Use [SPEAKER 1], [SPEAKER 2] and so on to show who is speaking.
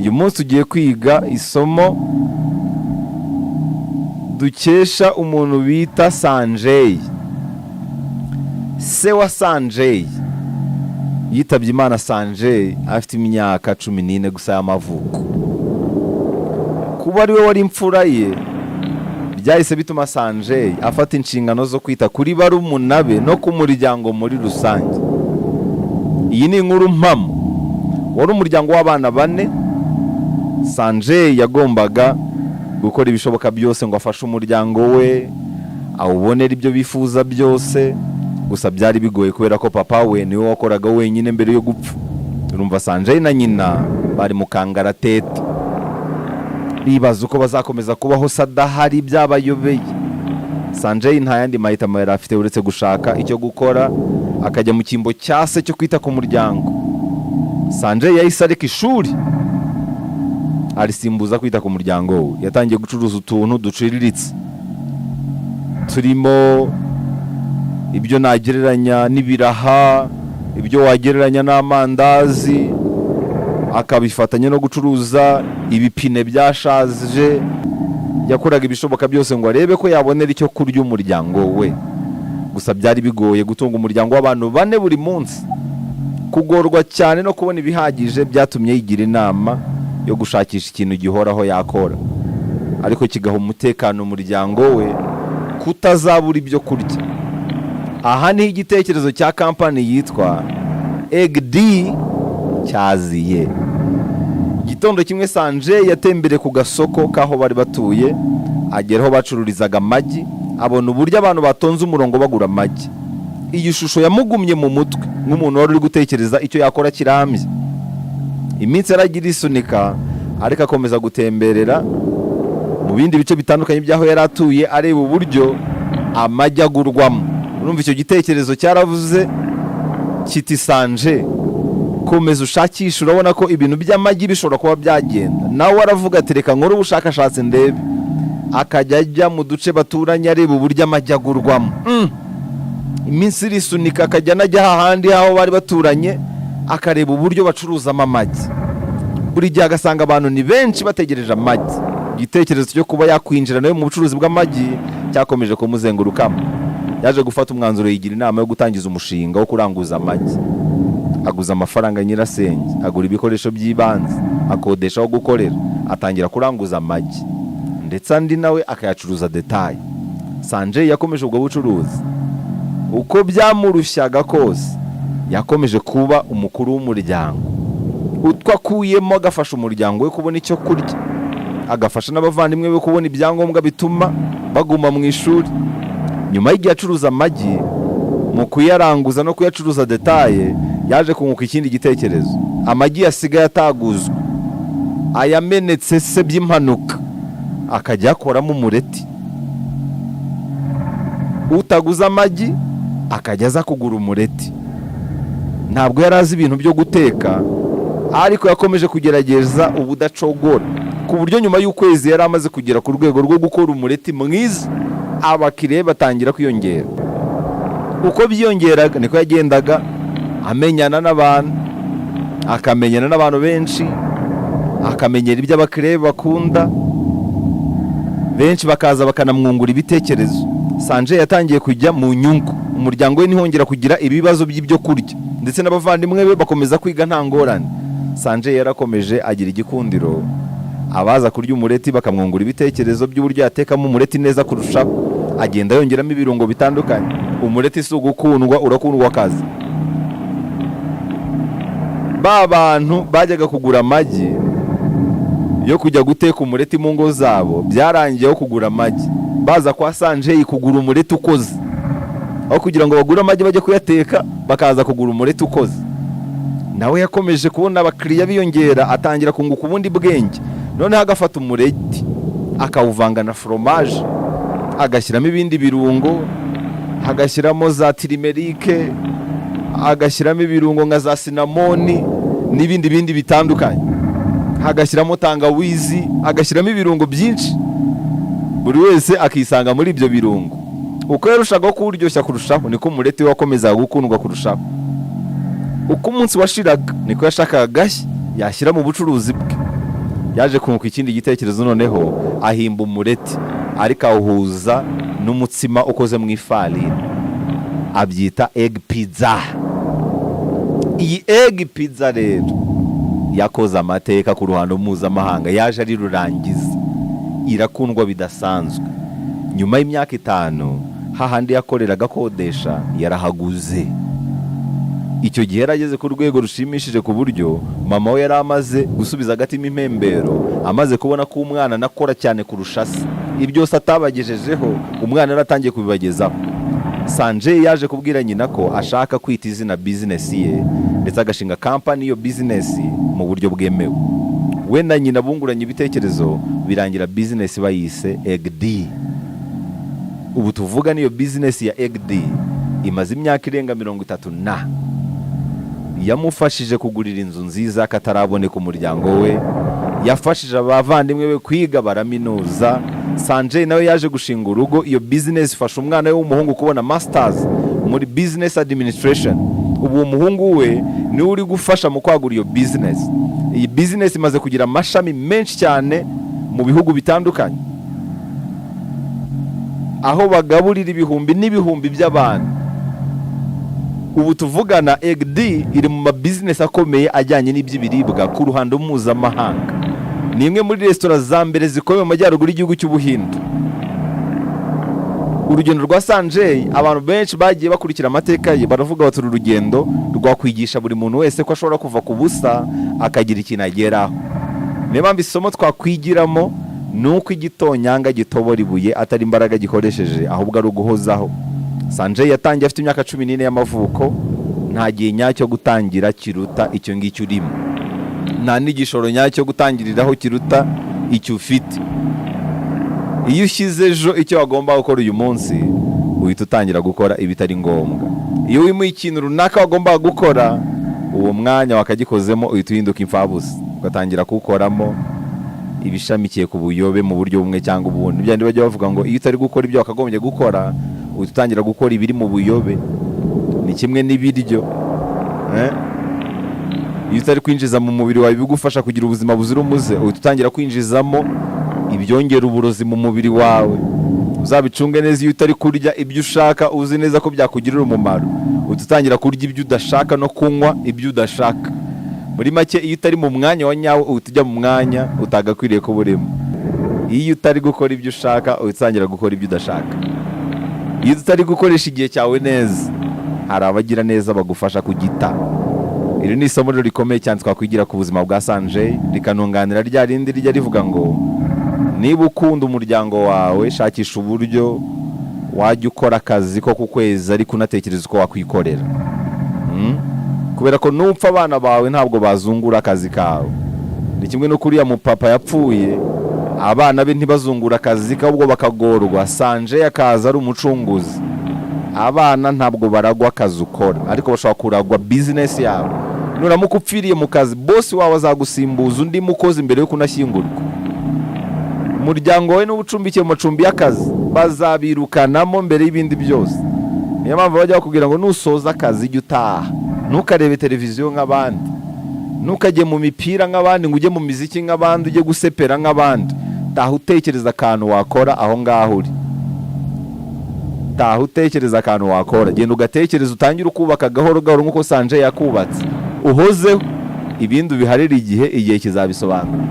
[SPEAKER 1] uyu munsi tugiye kwiga isomo dukesha umuntu bita Sanjay. Se wa Sanjay yitabye Imana. Sanjay afite imyaka 14 gusa y'amavuko. Kuba ari we wari imfura ye byahise bituma Sanjay afata inshingano zo kwita kuri barumuna be no ku muryango muri rusange. Iyi ni inkuru mpamo. Wari umuryango w'abana 4. Sanjay yagombaga gukora ibishoboka byose ngo afashe umuryango we awubonera ibyo bifuza byose, gusa byari bigoye kubera ko papa we niwe wakoraga wenyine mbere yo gupfa. Urumva Sanjay na nyina bari mu kangaratete, bibaza uko bazakomeza kubaho sadahari, byabayobeye. Sanjay nta yandi mahitamo yari afite uretse gushaka icyo gukora, akajya mu cyimbo cyase cyo kwita ku muryango. Sanjay yahise areka ishuri arisimbuza kwita ku muryango we. Yatangiye gucuruza utuntu duciriritse turimo ibyo nagereranya n'ibiraha, ibyo wagereranya n'amandazi, akabifatanya no gucuruza ibipine byashaje. Yakoraga ibishoboka byose ngo arebe ko yabonera icyo kurya umuryango we, gusa byari bigoye gutunga umuryango w'abantu 4 buri munsi. Kugorwa cyane no kubona ibihagije byatumye yigira inama yo gushakisha ikintu gihoraho yakora, ariko kigaha umutekano umuryango we kutazabura ibyo kurya. Aha ni igitekerezo cya kampani yitwa EGD cyaziye. Igitondo kimwe Sanjay yatembere ku gasoko kaho bari batuye, ageraho bacururizaga amagi, abona uburyo abantu batonze umurongo bagura amagi. Iyi shusho yamugumye mu mutwe nk'umuntu wari uri gutekereza icyo yakora kirambye. Iminsi yaragira isunika, ariko akomeza gutemberera mu bindi bice bitandukanye byaho yari atuye, areba uburyo amagi agurwamo. Urumva icyo gitekerezo cyaravuze kiti Sanjay, komeza ushakisha, urabona ko ibintu by'amagi bishobora kuba byagenda. Nawe aravuga ati reka nkore ubushakashatsi ndebe. Akajya ajya mu duce baturanye areba uburyo amagi agurwamo. Iminsi irisunika, akajya anajya hahandi aho bari baturanye akareba uburyo bacuruzamo amagi. Buri gihe agasanga abantu ni benshi bategereje amagi. Igitekerezo cyo kuba yakwinjira nawe mu bucuruzi bw'amagi cyakomeje kumuzengurukamo. Yaje gufata umwanzuro, yigira inama yo gutangiza umushinga wo kuranguza amagi. Aguza amafaranga nyirasenge, agura ibikoresho by'ibanze, akodesha aho gukorera, atangira kuranguza amagi, ndetse andi nawe akayacuruza detaye. Sanjay yakomeje ubwo bucuruzi. Uko byamurushyaga kose, yakomeje kuba umukuru w'umuryango. Utwo akuyemo agafasha umuryango we kubona icyo kurya, agafasha n'abavandimwe be kubona ibyangombwa bituma baguma mu ishuri. Nyuma y'igihe acuruza amagi, mu kuyaranguza no kuyacuruza detaye, yaje kunguka ikindi gitekerezo. Amagi yasigaye ataguzwa, ayamenetse se by'impanuka, akajya akoramo umureti. Utaguza amagi akajya aza kugura umureti. Ntabwo yari azi ibintu byo guteka, ariko yakomeje kugerageza ubudacogora, ku buryo nyuma y'ukwezi yari amaze kugera ku rwego rwo gukora umureti mwiza. Abakiriya batangira kwiyongera. Uko byiyongeraga niko yagendaga amenyana n'abantu, akamenyana n'abantu benshi, akamenyera ibyo abakiriya bakunda. Benshi bakaza bakanamwungura ibitekerezo. Sanjay yatangiye kujya mu nyungu. Umuryango we ntihongera kugira ibibazo by'ibyo kurya, ndetse n'abavandimwe be bakomeza kwiga nta ngorane. Sanjay yarakomeje agira igikundiro. Abaza kurya umureti bakamwungura ibitekerezo by'uburyo yatekamo umureti neza kurushaho. Agenda yongeramo ibirungo bitandukanye. Umureti si ugukundwa, urakundwa akazi. Ba bantu bajyaga kugura amagi yo kujya guteka umureti mu ngo zabo, byarangiyeho kugura amagi baza kwa Sanjay kugura umureti ukoze. Aho kugira ngo bagure amagi bajye kuyateka, bakaza kugura umureti ukoze. Nawe yakomeje kubona abakiriya biyongera, atangira kunguka ubundi bwenge. Noneho agafata umureti akawuvanga na fromage, agashyiramo ibindi birungo, agashyiramo za tirimerike, agashyiramo ibirungo nka za cinnamon n'ibindi bitandukanye, agashyiramo tangawizi, agashyiramo ibirungo byinshi. Buri wese akisanga muri ibyo birungo. Uko yarushagaho kuwuryoshya kurushaho, niko umureti we wakomezaga gukundwa kurushaho. Uko umunsi washiraga, niko yashakaga gashya yashyira mu bucuruzi bwe. yaje kunguka ikindi gitekerezo, noneho ahimba umureti ariko awuhuza n'umutsima ukoze mu ifarini, abyita egg pizza. Iyi egg pizza rero yakoze amateka ku ruhando mpuzamahanga, yaje ari rurangiza, irakundwa bidasanzwe. Nyuma y'imyaka 5 hahandi yakoreraga akodesha yarahaguze. Icyo gihe yarageze ku rwego rushimishije ku buryo mama we yari amaze gusubiza agatima impembero, amaze kubona ko umwana nakora cyane kurusha se, ibyose atabagejejeho umwana yaratangiye kubibagezaho. Sanjay yaje kubwira nyina ko ashaka kwita izina business ye ndetse agashinga company yo business mu buryo bwemewe. We na nyina bunguranye ibitekerezo birangira business bayise Egg-D. Ubu tuvuga niyo business ya Egg-D imaze imyaka irenga 30 na yamufashije kugurira inzu nziza kataraboneka umuryango we, yafashije abavandimwe be kwiga baraminuza. Sanjay nawe yaje gushinga urugo, iyo business ifasha umwana we w'umuhungu kubona masters muri business administration. Ubu uwo muhungu we niwe uri gufasha mu kwagura iyo business. Iyi business imaze kugira amashami menshi cyane mu bihugu bitandukanye, aho bagaburira ibihumbi n'ibihumbi by'abantu. Ubu tuvugana Egg-D iri mu business akomeye ajyanye n'iby'ibiribwa ku ruhando mpuzamahanga. Ni imwe muri restaurant za mbere zikomeye mu majyaruguru y'igihugu cy'Ubuhinde. Urugendo rwa Sanjay abantu benshi bagiye bakurikira amateka ye baravuga bati uru rugendo rwakwigisha buri muntu wese ko ashobora kuva ku busa akagira ikintu ageraho. Niyo mpamvu isomo twakwigiramo nuko igitonyanga gitobora ibuye atari imbaraga gikoresheje, ahubwo ari uguhozaho. Sanjay yatangiye afite imyaka 14 y'amavuko, nta gihe nyacyo gutangira kiruta icyo ngicyo urimo, nta n'igishoro nyacyo gutangiriraho kiruta icyo ufite. Iyo ushyize ejo icyo wagomba gukora uyu munsi, uhita utangira gukora ibitari ngombwa. Iyo wimuye ikintu runaka wagomba gukora, uwo mwanya wakagikozemo uhita uhinduka imfabusa, ugatangira kuwukoramo ibishamikiye ku buyobe mu buryo bumwe cyangwa ubundi. Byandi bajya bavuga ngo iyo utari gukora ibyo wakagombye gukora, uhita utangira gukora ibiri mu buyobe. Ni kimwe n'ibiryo, iyo utari kwinjiza mu mubiri wawe bigufasha kugira ubuzima buzira umuze, uhita utangira kwinjizamo ibyongera uburozi mu mubiri wawe. Uzabicunge neza, iyo utari kurya ibyo ushaka uzi neza ko byakugirira umumaro, uhita utangira kurya ibyo udashaka no kunywa ibyo udashaka. Muri make iyo utari mu mwanya wa nyawo uhita ujya mu mwanya utagakwiriye ko burimo. Iyo utari gukora ibyo ushaka uhita utangira gukora ibyo udashaka. Iyo utari gukoresha igihe cyawe neza, hari abagira neza bagufasha kugita. Iri ni isomo rikomeye cyane twakwigira ku buzima bwa Sanjay, rikanunganira rya rindi rijya rivuga ngo niba ukunda umuryango wawe, shakisha uburyo wajya ukora akazi ko ku kwezi ariko unatekereza uko wakwikorera. Kubera ko nupfa abana bawe ntabwo bazungura akazi kawe. Ni kimwe no kuriya mupapa yapfuye, abana be ntibazungura akazi ka, ubwo bakagorwa. Sanjay akaza ari umucunguzi. Abana ntabwo baragwa akazi ukora, ariko bashobora kuragwa business yawe. Nuramuka upfiriye mu kazi, boss wawe azagusimbuza undi mukozi mbere yo kunashyingurwa. Umuryango we n'ubucumbikiye mu macumbi y'akazi bazabirukanamo mbere y'ibindi byose. Niyo mpamvu bajya bakubwira ngo nusoza akazi jya utaha, ntukarebe televiziyo nk'abandi, ntukajye mu mipira nk'abandi, ngo ujye mu miziki nk'abandi, ujye gusepera nk'abandi. Taha utekereza akantu wakora aho ngaho uri. Taha utekereza akantu wakora, genda ugatekereza, utangire ukubaka gahoro gahoro nk'uko Sanjay yakubatse. Uhozeho, ibindi ubiharire igihe kizabisobanura.